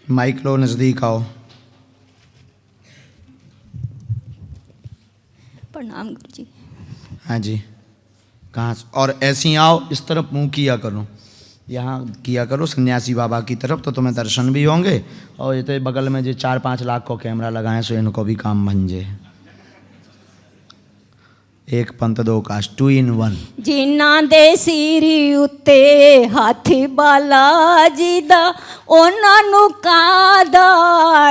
Mic लो, नज़दीक आओ। प्रणाम गुरु जी। हाँ जी, कहाँ से? और ऐसी आओ, इस तरफ मुंह किया करो, यहाँ किया करो सन्यासी बाबा की तरफ, तो तुम्हें दर्शन भी होंगे। और ये तो बगल में जो 4-5 लाख को कैमरा लगाएं, सो इनको भी काम बन जाए। एक पंथ दो काश, 2 in 1। जिन्ना दे सिरी उत्ते हाथी बाला जी दा ਉਹਨਾਂ ਨੂੰ ਕਾਹਦਾ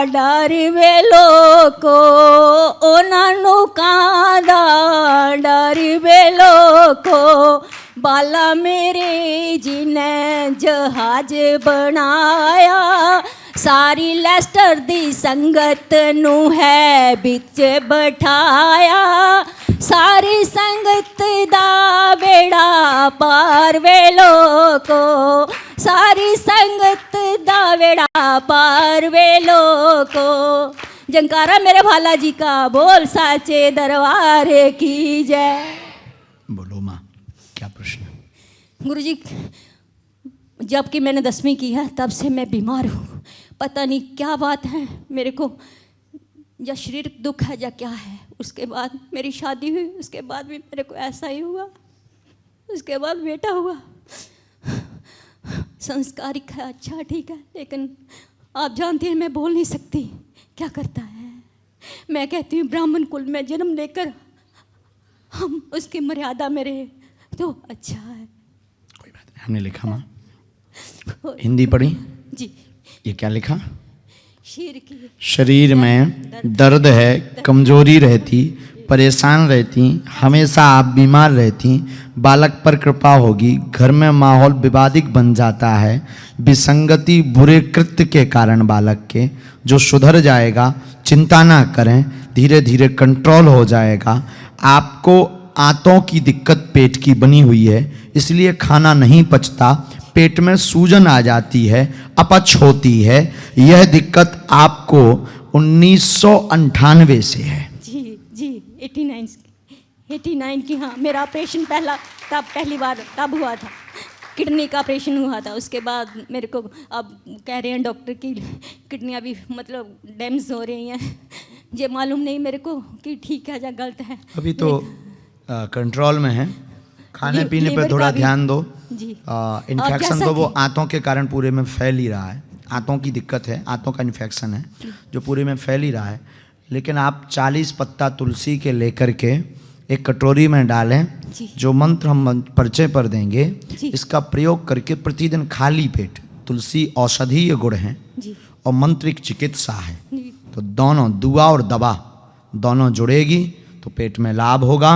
ਡਰ ਵੇ ਲੋਕੋ, ਉਹਨਾਂ ਨੂੰ ਕਾਹਦਾ ਡਰ ਵੇ ਲੋਕੋ। बाला मेरे जिन्हें जहाज बनाया, सारी लेस्टर दी संगत नू है बिच बिठाया। सारी संगत दा बेड़ा पार वे लोको, सारी संगत दा बेड़ा पार वे लोको। जंकारा मेरे भाला जी का, बोल साचे दरबार की जय। बोलो माँ, क्या प्रश्न? गुरु जी, जब कि मैंने 10वीं की है तब से मैं बीमार हूँ। पता नहीं क्या बात है मेरे को, या शारीरिक दुख है या क्या है। उसके बाद मेरी शादी हुई, उसके बाद भी मेरे को ऐसा ही हुआ। उसके बाद बेटा हुआ। संस्कारिक है, अच्छा ठीक है, लेकिन आप जानती हैं मैं बोल नहीं सकती। क्या करता है, मैं कहती हूँ ब्राह्मण कुल में जन्म लेकर हम उसकी मर्यादा में रहे तो अच्छा है। कोई बात नहीं, हमने लिखा माँ, हिंदी पढ़ी जी। ये क्या लिखा? शरीर में दर्द है, कमजोरी रहती, परेशान रहती, हमेशा आप बीमार रहती, बालक पर कृपा होगी, घर में माहौल विवादिक बन जाता है, विसंगति बुरे कृत्य के कारण बालक के, जो सुधर जाएगा, चिंता ना करें, धीरे धीरे कंट्रोल हो जाएगा। आपको आंतों की दिक्कत पेट की बनी हुई है, इसलिए खाना नहीं पचता, पेट में सूजन आ जाती है, अपच होती है। यह दिक्कत आपको 1998 से है। जी जी, 89 की। हाँ, मेरा ऑपरेशन पहली बार तब हुआ था, किडनी का ऑपरेशन हुआ था। उसके बाद मेरे को अब कह रहे हैं डॉक्टर की किडनियाँ भी मतलब डैमेज हो रही हैं। ये मालूम नहीं मेरे को कि ठीक है या गलत है। अभी तो कंट्रोल में है, खाने पीने पे थोड़ा ध्यान दो। इन्फेक्शन तो वो आंतों के कारण पूरे में फैल ही रहा है, आंतों की दिक्कत है, आंतों का इन्फेक्शन है जो पूरे में फैल ही रहा है। लेकिन आप 40 पत्ता तुलसी के लेकर के एक कटोरी में डालें, जो मंत्र हम पर्चे पर देंगे, इसका प्रयोग करके प्रतिदिन खाली पेट, तुलसी औषधीय गुण है और मंत्र एक चिकित्सा है, तो दोनों दुआ और दवा दोनों जुड़ेगी तो पेट में लाभ होगा,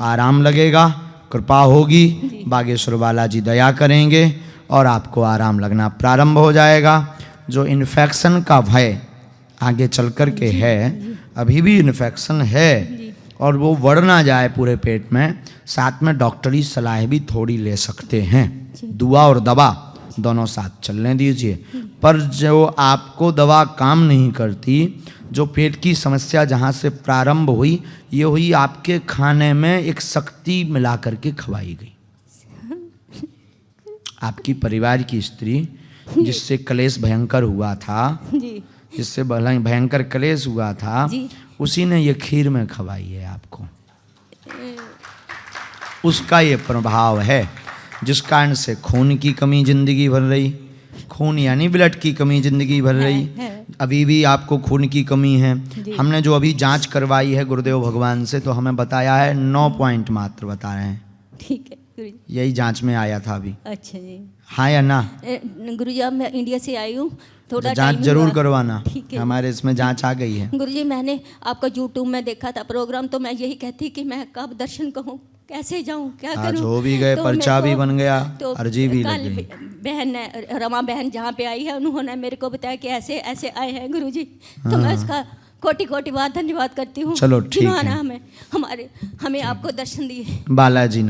आराम लगेगा, कृपा होगी, बागेश्वर बालाजी दया करेंगे और आपको आराम लगना प्रारंभ हो जाएगा। जो इन्फेक्शन का भय आगे चल कर के है, अभी भी इन्फेक्शन है और वो बढ़ ना जाए पूरे पेट में, साथ में डॉक्टरी सलाह भी थोड़ी ले सकते हैं। दुआ और दवा दोनों साथ चलने दीजिए। पर जो आपको दवा काम नहीं करती, जो पेट की समस्या जहाँ से प्रारंभ हुई, ये हुई आपके खाने में एक शक्ति मिला करके खवाई गई। आपकी परिवार की स्त्री जिससे कलेश भयंकर हुआ था, जिससे भयंकर कलेश हुआ था, उसी ने ये खीर में खवाई है आपको। उसका ये प्रभाव है, जिस कारण से खून की कमी जिंदगी भर रही, खून यानी ब्लड की कमी जिंदगी भर रही, अभी भी आपको खून की कमी है। हमने जो अभी जांच करवाई है गुरुदेव भगवान से, तो हमें बताया है 9 पॉइंट मात्र बता रहे हैं। ठीक है, यही जांच में आया था अभी। अच्छा जी, हाँ या ना? गुरुजी अब मैं इंडिया से आई हूँ, थोड़ा जांच जरूर करवाना, ठीक है। हमारे इसमें जांच आ गई है। गुरुजी मैंने आपका यूट्यूब में देखा था प्रोग्राम, तो मैं यही कहती कि मैं कब दर्शन कहूँ, कैसे जाऊँ, क्या करूँ। आज हो भी गए, तो पर्चा भी बन गया, तो अर्जी भी लग कल गई। बहन रमा बहन जहाँ पे आई है, उन्होंने मेरे को बताया कि ऐसे ऐसे आए हैं गुरुजी, तो मैं उसका कोटि कोटि बात धन्यवाद करती हूँ। चलो ठीक है, हमें आपको दर्शन दिए बालाजी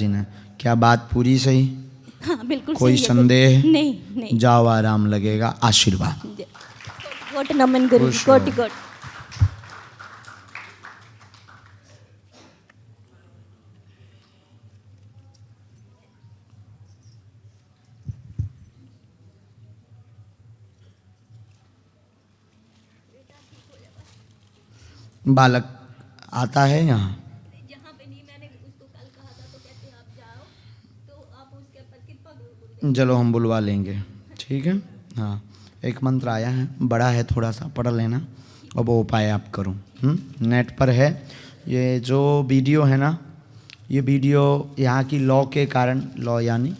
ने। क्या बात पूरी सही? हाँ बिल्कुल। कोई संदेह नहीं। जाओ, आराम लगेगा, आशीर्वाद। कोटि नमन गुरु, कोटि कोटि। बालक आता है यहाँ? जहाँ पे नहीं, मैंने उसको कल कहा था तो कहते आप जाओ, तो आप उसके ऊपर कृपा करो। चलो हम बुलवा लेंगे, ठीक है। हाँ, एक मंत्र आया है, बड़ा है थोड़ा सा, पढ़ लेना और वो उपाय आप करो। नेट पर है ये जो वीडियो है ना, ये वीडियो यहाँ की लॉ के कारण, लॉ यानी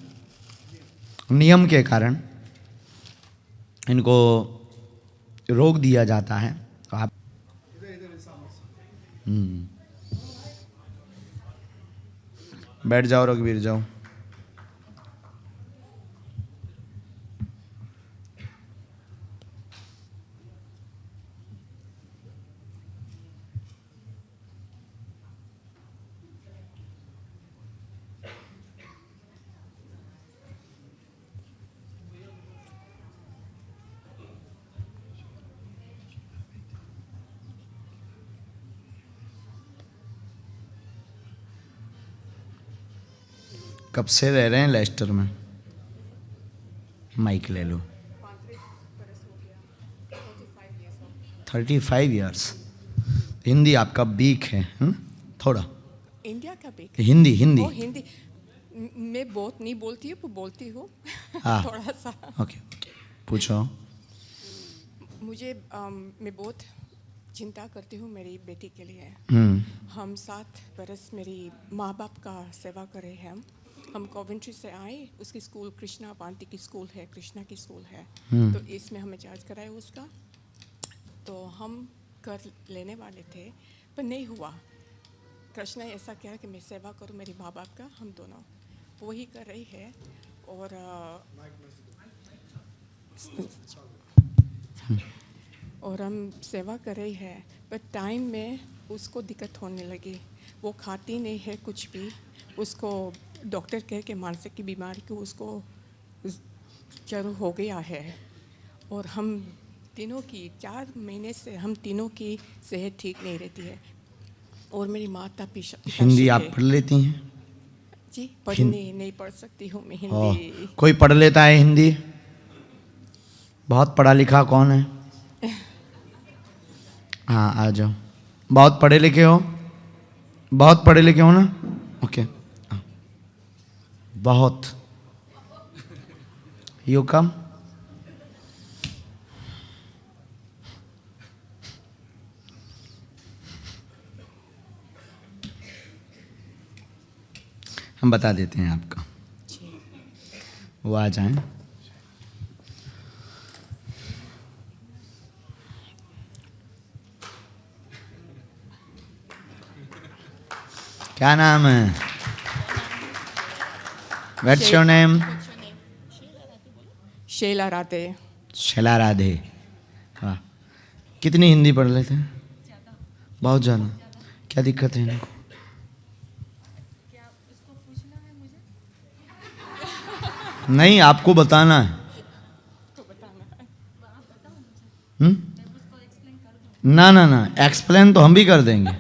नियम के कारण इनको रोक दिया जाता है। तो आप बैठ जाओ रघुवीर, जाओ। कब से रह रहे हैं लेस्टर में? माइक ले लो। 35 ईयर्स। हिंदी आपका वीक है ना? थोड़ा इंडिया का भी हिंदी हिंदी हिंदी मैं बहुत नहीं बोलती हूँ, बोलती हूँ हाँ। थोड़ा सा। ओके, पूछो। मुझे मैं बहुत चिंता करती हूँ मेरी बेटी के लिए। हम 7 बरस मेरी माँ बाप का सेवा करे हैं। हम कोवेंट्री से आए, उसकी स्कूल कृष्णा पांति की स्कूल है, कृष्णा की स्कूल है, तो इसमें हमें चार्ज कराया उसका। तो हम कर लेने वाले थे पर नहीं हुआ। कृष्णा ऐसा कहा कि मैं सेवा करूं मेरी माँ बाप का, हम दोनों वही कर रही है। और हम सेवा कर रही है, पर टाइम में उसको दिक्कत होने लगी। वो खाती नहीं है कुछ भी, उसको डॉक्टर कह के मानसिक की बीमारी को उसको चालू हो गया है। और हम तीनों की 4 महीने से हम तीनों की सेहत ठीक नहीं रहती है। और मेरी माता हिंदी आप पढ़ लेती हैं? जी, पढ़ने नहीं पढ़ सकती हूँ मैं हिंदी। कोई पढ़ लेता है हिंदी? बहुत पढ़ा लिखा कौन है? हाँ आ जाओ। बहुत पढ़े लिखे हो? बहुत पढ़े लिखे हो ना? ओके, बहुत। You come. हम बता देते हैं आपका, वो आ जाएं। क्या नाम है? What's your name? Shaila Radhe. Shaila Radhe. हाँ, कितनी हिंदी पढ़ लेते हैं? बहुत ज़्यादा। क्या दिक्कत है इनको? नहीं, आपको बताना है। ना ना ना, एक्सप्लेन तो हम भी कर देंगे।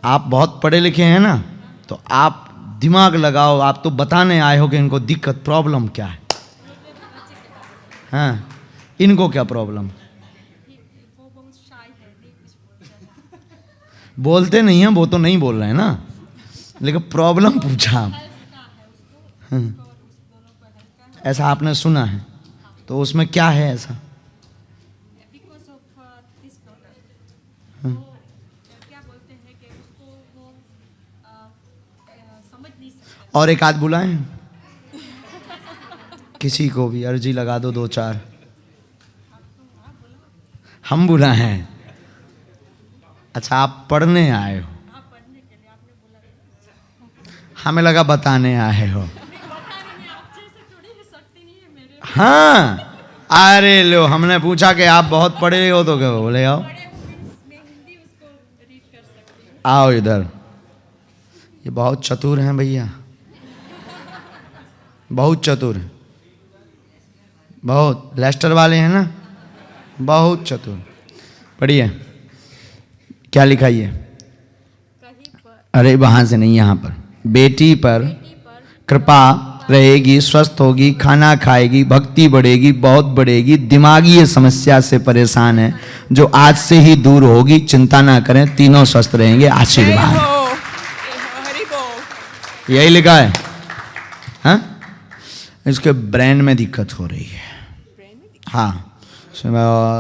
आप बहुत पढ़े लिखे हैं ना, तो आप दिमाग लगाओ। आप तो बताने आए हो कि इनको दिक्कत प्रॉब्लम क्या है। हाँ, इनको क्या प्रॉब्लम? बोलते नहीं हैं, वो तो नहीं बोल रहे हैं ना, लेकिन प्रॉब्लम पूछा। हाँ, ऐसा आपने सुना है, तो उसमें क्या है ऐसा? और एक आध बुलाएं, किसी को भी अर्जी लगा दो 2-4। हम बुलाएं हैं? अच्छा, आप पढ़ने आए हो? हमें लगा बताने आए हो। हाँ, अरे लो, हमने पूछा कि आप बहुत पढ़े हो तो क्या बोले आओ। आओ इधर। ये बहुत चतुर हैं भैया, बहुत चतुर हैं, बहुत। लेस्टर वाले हैं ना, बहुत चतुर। पढ़िए, क्या लिखा है? अरे वहाँ से नहीं, यहाँ पर। बेटी पर कृपा रहेगी, स्वस्थ होगी, खाना खाएगी, भक्ति बढ़ेगी, बहुत बढ़ेगी। दिमागी ये समस्या से परेशान है, जो आज से ही दूर होगी। चिंता ना करें, तीनों स्वस्थ रहेंगे। जय आशीर्वाद हो, हरि बोल। यही लिखा है। हाँ, इसके ब्रेन में दिक्कत हो रही है। हाँ,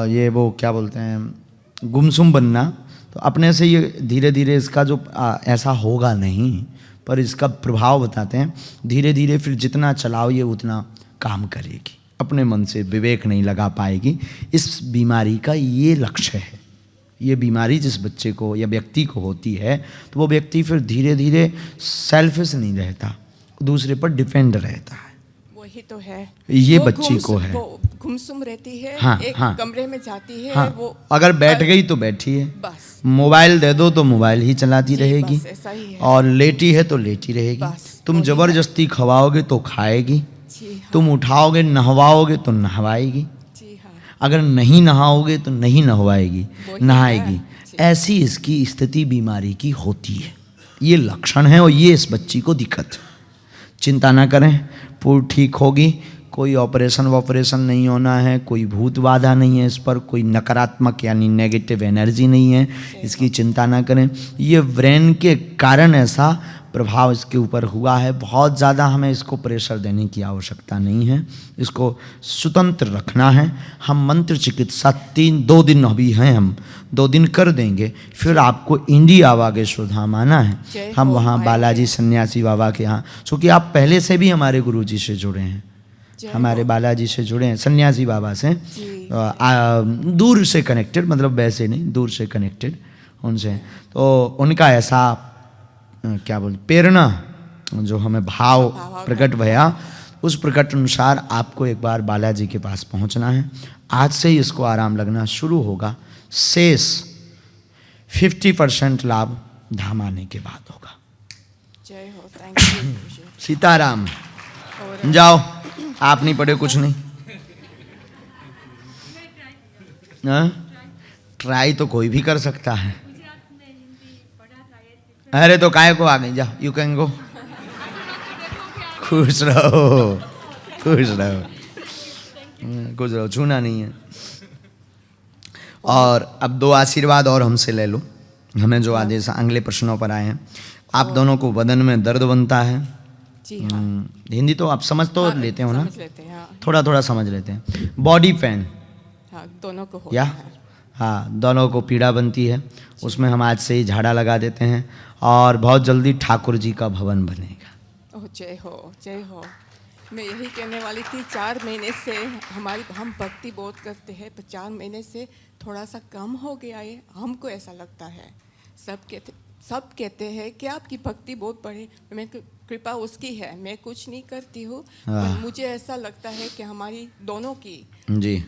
ये वो क्या बोलते हैं, गुमसुम बनना। तो अपने से ये धीरे धीरे इसका जो ऐसा होगा नहीं, पर इसका प्रभाव बताते हैं। धीरे धीरे फिर जितना चलाओ ये उतना काम करेगी, अपने मन से विवेक नहीं लगा पाएगी। इस बीमारी का ये लक्ष्य है। ये बीमारी जिस बच्चे को या व्यक्ति को होती है, तो वो व्यक्ति फिर धीरे धीरे सेल्फिश नहीं रहता, दूसरे पर डिपेंड रहता है। वही तो है, ये वो बच्ची को है। वो गुमसुम रहती है, हाँ, एक हाँ, कमरे में जाती है। हाँ, वो अगर बैठ गई तो बैठी है, बस मोबाइल दे दो तो मोबाइल ही चलाती जी, रहेगी, बस ऐसा ही है। और लेटी है तो लेटी रहेगी। बस, तुम वही जबरदस्ती खवाओगे तो खाएगी, जी हाँ, तुम उठाओगे नहवाओगे तो नहवाएगी, जी हाँ, अगर नहीं नहाओगे तो नहीं नहवाएगी, वही नहाएगी। है, जी। ऐसी इसकी स्थिति बीमारी की होती है। ये लक्षण है और ये इस बच्ची को दिक्कत। चिंता ना करें, पूर्ण ठीक होगी। कोई ऑपरेशन वॉपरेशन नहीं होना है, कोई भूत बाधा नहीं है इस पर, कोई नकारात्मक यानी नेगेटिव एनर्जी नहीं है, इसकी चिंता ना करें। ये ब्रेन के कारण ऐसा प्रभाव इसके ऊपर हुआ है। बहुत ज़्यादा हमें इसको प्रेशर देने की आवश्यकता नहीं है, इसको स्वतंत्र रखना है। हम मंत्र चिकित्सा 2 दिन अभी हैं, हम 2 दिन कर देंगे। फिर आपको इंडिया बागेश्वर धाम आना है। हम वहाँ बालाजी सन्यासी बाबा के यहाँ, क्योंकि आप पहले से भी हमारे गुरुजी से जुड़े हैं, हमारे बालाजी से जुड़े हैं, सन्यासी बाबा से दूर से कनेक्टेड, मतलब वैसे नहीं, दूर से कनेक्टेड उनसे। तो उनका ऐसा क्या बोल प्रेरणा जो हमें भाव प्रकट भया, उस प्रकट अनुसार आपको एक बार बालाजी के पास पहुंचना है। आज से ही इसको आराम लगना शुरू होगा। शेष 50% लाभ धाम आने के बाद होगा। जय हो, थैंक यू। सीताराम। जाओ, आप नहीं पढ़े कुछ नहीं। ट्राई तो कोई भी कर सकता है। अरे तो काय को आ गई, जा, यू कैन गो। खुश रहो, खुश रहो, खुश रहो, छूना नहीं है। और अब 2 आशीर्वाद और हमसे ले लो। हमें जो आदेश अगले प्रश्नों पर आए हैं, आप दोनों को बदन में दर्द बनता है। जी हाँ, हिंदी तो आप समझ तो लेते हो ना? समझ लेते हैं, हाँ। थोड़ा थोड़ा समझ लेते हैं। बॉडी पेन, हाँ, दोनों को होता या है। हाँ, दोनों को पीड़ा बनती है। उसमें हम आज से ही झाड़ा लगा देते हैं और बहुत जल्दी ठाकुर जी का भवन बनेगा। ओह, जय हो, जय हो। मैं यही कहने वाली थी, 4 महीने से हम भक्ति बहुत करते हैं, पर 4 महीने से थोड़ा सा कम हो गया है, हमको ऐसा लगता है। सब कहते हैं कि आपकी भक्ति बहुत बढ़ी। मैं कृपा उसकी है, मैं कुछ नहीं करती हूँ, पर मुझे ऐसा लगता है कि हमारी दोनों की जी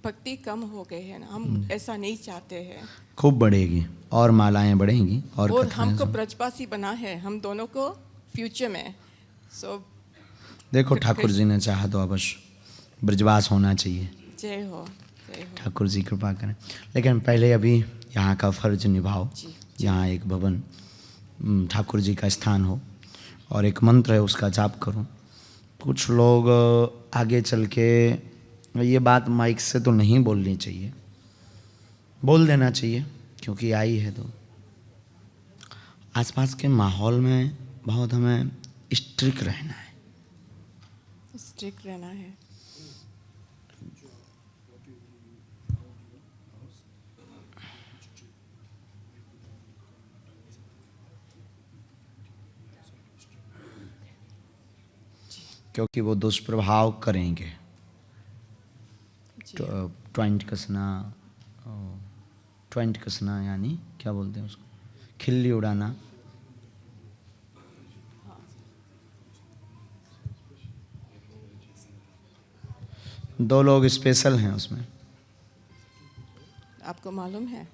भक्ति कम हो गई है ना। हम ऐसा नहीं चाहते हैं। खूब बढ़ेगी और मालाएं बढ़ेंगी और हमको ब्रजवासी बना है, हम दोनों को फ्यूचर में। सो देखो, ठाकुर जी ने चाहा तो अवश्य ब्रजवास होना चाहिए। जय हो, जय हो। ठाकुर जी कृपा करें। लेकिन पहले अभी यहाँ का फर्ज निभाओ। यहाँ एक भवन ठाकुर जी का स्थान हो और एक मंत्र है उसका जाप करो। कुछ लोग आगे चल के, ये बात माइक से तो नहीं बोलनी चाहिए, बोल देना चाहिए क्योंकि आई है, तो आसपास के माहौल में बहुत हमें स्ट्रिक्ट रहना है। स्ट्रिक्ट रहना है। क्योंकि वो दुष्प्रभाव करेंगे। ट्वेंट कसना यानी क्या बोलते हैं उसको, खिल्ली उड़ाना। दो लोग स्पेशल हैं उसमें, आपको मालूम है?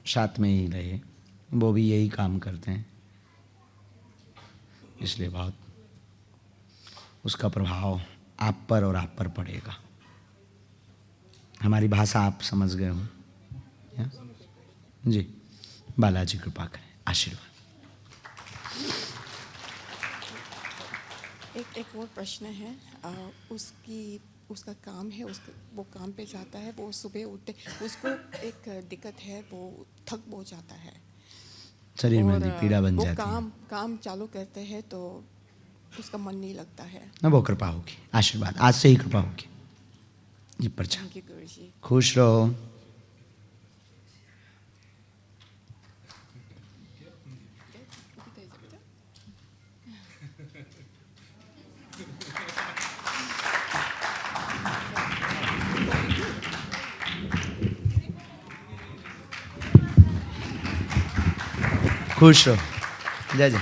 साथ में ही रहे, वो भी यही काम करते हैं, इसलिए बहुत उसका प्रभाव आप पर और आप पर पड़ेगा। हमारी भाषा आप समझ गए हो? जी, बालाजी कृपा करें। आशीर्वाद। एक और प्रश्न है। उसका काम है, वो काम पे जाता है, वो सुबह उठते, उसको एक दिक्कत है, वो थक बहुत जाता है, शरीर में पीड़ा बन वो जाती है। काम चालू करते हैं तो उसका मन नहीं लगता है। ना वो कृपा होगी, आशीर्वाद, आज से ही कृपा होगी। जी प्रचा, थैंक यू गुरुजी। खुश रहो। खुश रहो। जय जय।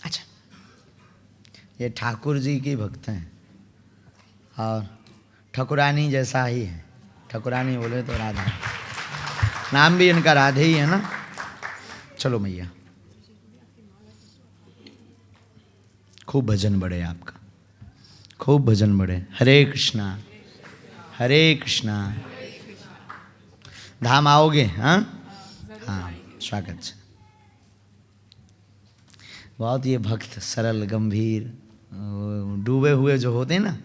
अच्छा, ये ठाकुर जी की भक्त हैं और ठकुरानी जैसा ही है। ठकुरानी बोले तो राधा, नाम भी इनका राधे ही है ना। चलो मैया, खूब भजन बढ़े आपका, खूब भजन बढ़े। हरे कृष्णा हरे कृष्णा। धाम आओगे? हाँ हाँ, स्वागत है। बहुत ये भक्त सरल गंभीर डूबे हुए जो होते हैं ना,